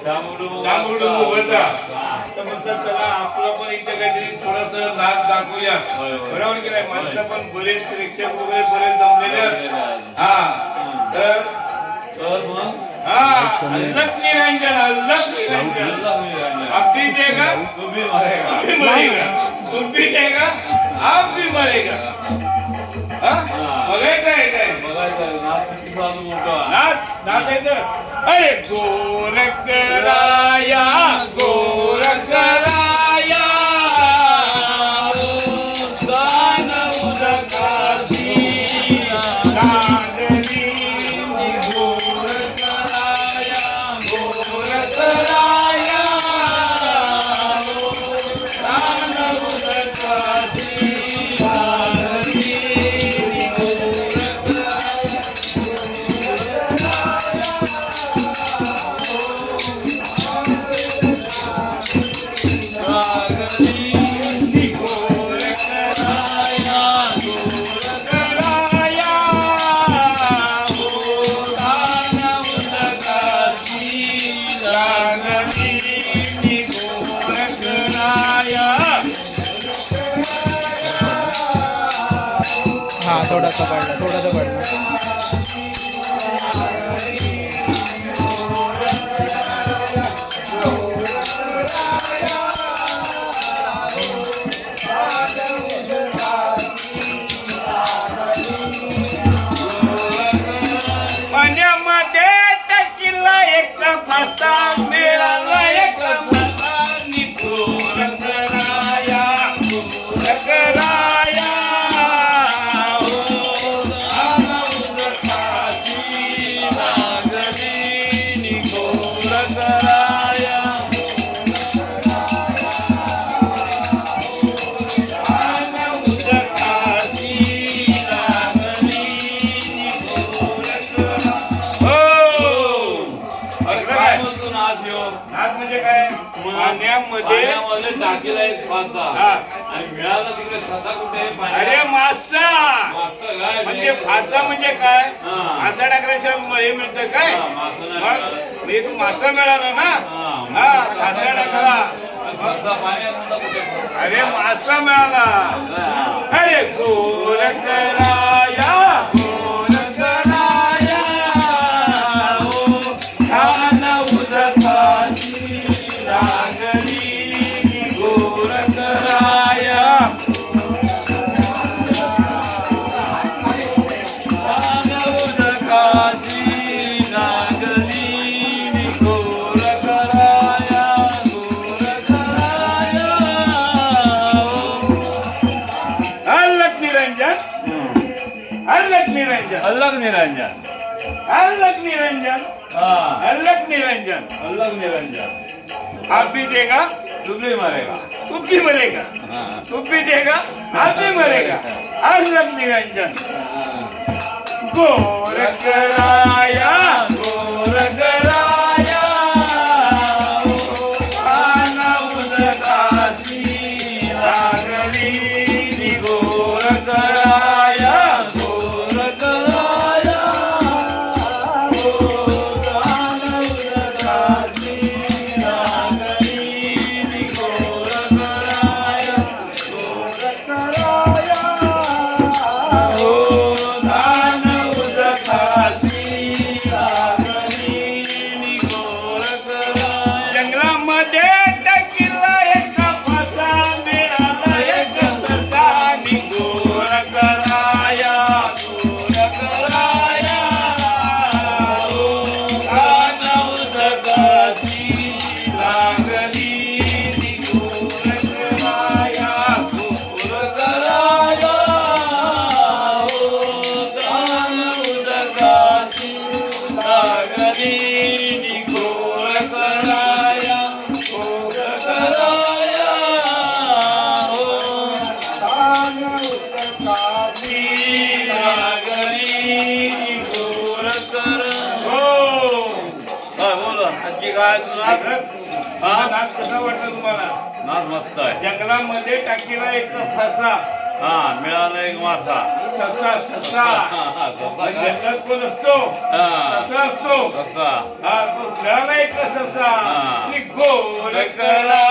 सामुडू होता तर म्हटलं चला आपलं पण इथे काहीतरी थोडंसं नाच दाखवूया बरोबर की नाही माणसं पण बरेच प्रेक्षक वगैरे बरेच जमलेले आहेत हा तर मग अल्लख निरंजन आप भी देगा तू भी मरेगा तुम भी देगा आप भी मरेगा बघायचं आहे काय नाच आहे तर अरे गोरख राया गोरख राया थोडासा पडला पाण्यामध्ये टाकीला एक फासा मिळाला एक फासा गोरख राया गोरख राया पाण्यामध्ये टाकीला एक फासा आणि मिळाला तिकडे फासा कुठे अरे मासा म्हणजे फासा म्हणजे काय फासा टाकल्याशिवाय हे मिळतं काय म्हणजे तू मासा मिळाला ना फासा टाकला अरे मासा मिळाला अरे गोरख राया गोरख राया गोरख राया अल्लख निरंजन अल्लख निरंजन अल्लख निरंजन अल्लख निरंजन आप भी देगा तू भी मरेगा तू भी मरेगा तू भी देगा आप भी मरेगा अल्लख निरंजन गोरख राया गोरख राया गोरख राया नाच कसा वाटला तुम्हाला? नाच मस्त आहे. जंगलामध्ये टाकीला एक फासा मिळाला एक मासा ससा ससा हा, ससा काय? जंगलात कोण असतो हा. ससा असतो ससा. हा तो मिळाला एक ससा हा. आणि गोल करा